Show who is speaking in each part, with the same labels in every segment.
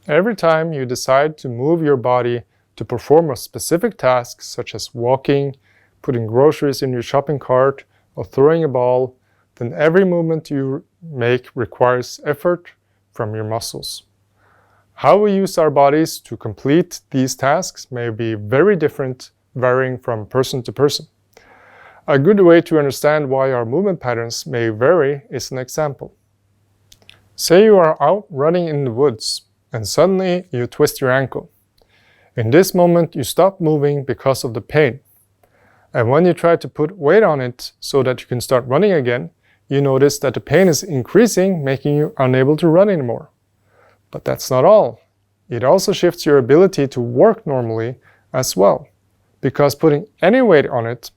Speaker 1: Every time you decide to move your body to perform a specific task, such as walking, putting groceries in your shopping cart, or throwing a ball, then every movement you make requires effort from your muscles. How we use our bodies to complete these tasks may be very different, varying from person to person. A good way to understand why our movement patterns may vary is an example. Say you are out running in the woods and suddenly you twist your ankle. In this moment, you stop moving because of the pain. And when you try to put weight on it so that you can start running again, you notice that the pain is increasing, making you unable to run anymore. But that's not all. It also shifts your ability to work normally as well, because putting any weight on it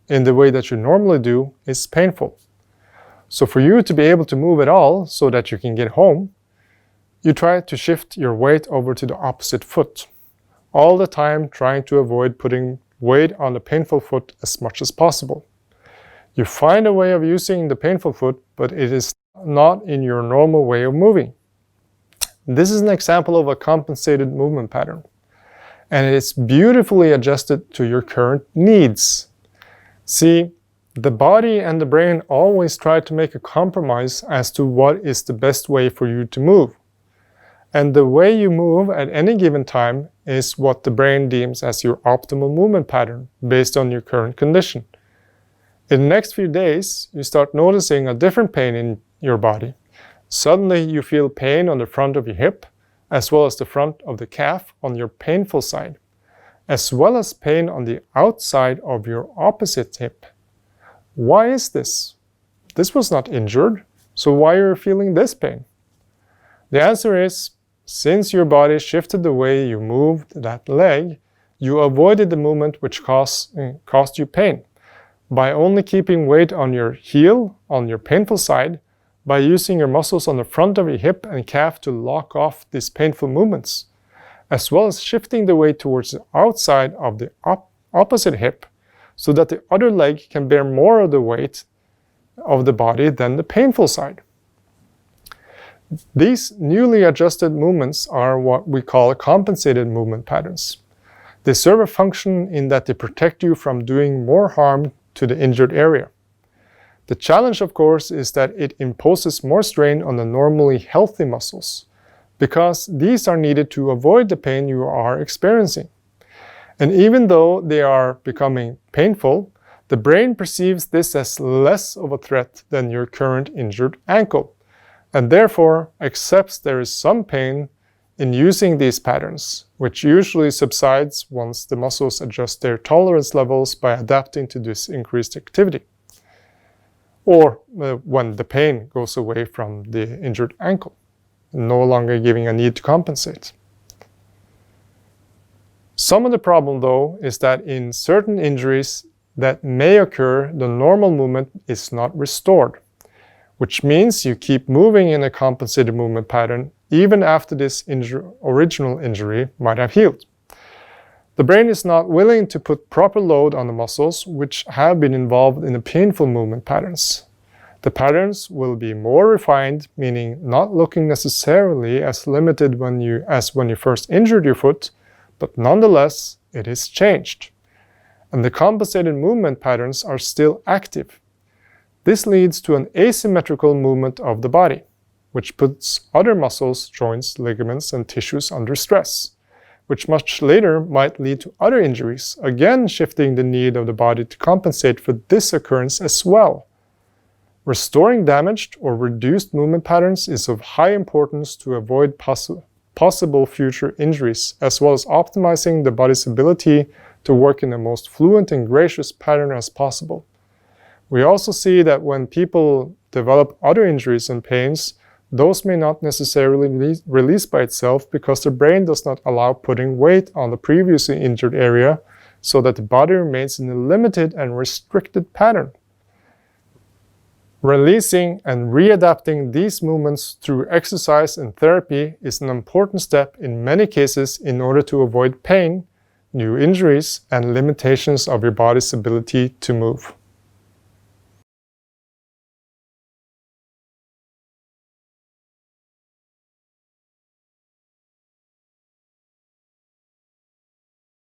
Speaker 1: in the way that you normally do is painful. So for you to be able to move at all so that you can get home, you try to shift your weight over to the opposite foot, all the time trying to avoid putting weight on the painful foot as much as possible. You find a way of using the painful foot, but it is not in your normal way of moving. This is an example of a compensated movement pattern, and it is beautifully adjusted to your current needs. See, the body and the brain always try to make a compromise as to what is the best way for you to move. And the way you move at any given time is what the brain deems as your optimal movement pattern based on your current condition. In the next few days, you start noticing a different pain in your body. Suddenly you feel pain on the front of your hip, as well as the front of the calf on your painful side, as well as pain on the outside of your opposite hip. Why is this? This was not injured, so why are you feeling this pain? The answer is, since your body shifted the way you moved that leg, you avoided the movement which caused you pain. By only keeping weight on your heel, on your painful side, by using your muscles on the front of your hip and calf to lock off these painful movements, as well as shifting the weight towards the outside of the opposite hip, so that the other leg can bear more of the weight of the body than the painful side. These newly adjusted movements are what we call compensated movement patterns. They serve a function in that they protect you from doing more harm to the injured area. The challenge, of course, is that it imposes more strain on the normally healthy muscles, because these are needed to avoid the pain you are experiencing. And even though they are becoming painful, the brain perceives this as less of a threat than your current injured ankle, and therefore accepts there is some pain in using these patterns, which usually subsides once the muscles adjust their tolerance levels by adapting to this increased activity, or when the pain goes away from the injured ankle, no longer giving a need to compensate. Some of the problem, though, is that in certain injuries that may occur, the normal movement is not restored, which means you keep moving in a compensated movement pattern even after this original injury might have healed. The brain is not willing to put proper load on the muscles which have been involved in the painful movement patterns. The patterns will be more refined, meaning not looking necessarily as limited as when you first injured your foot, but nonetheless, it is changed. And the compensated movement patterns are still active. This leads to an asymmetrical movement of the body, which puts other muscles, joints, ligaments, and tissues under stress, which much later might lead to other injuries, again shifting the need of the body to compensate for this occurrence as well. Restoring damaged or reduced movement patterns is of high importance to avoid possible future injuries, as well as optimizing the body's ability to work in the most fluent and gracious pattern as possible. We also see that when people develop other injuries and pains, those may not necessarily release by itself because the brain does not allow putting weight on the previously injured area, so that the body remains in a limited and restricted pattern. Releasing and readapting these movements through exercise and therapy is an important step in many cases in order to avoid pain, new injuries, and limitations of your body's ability to move.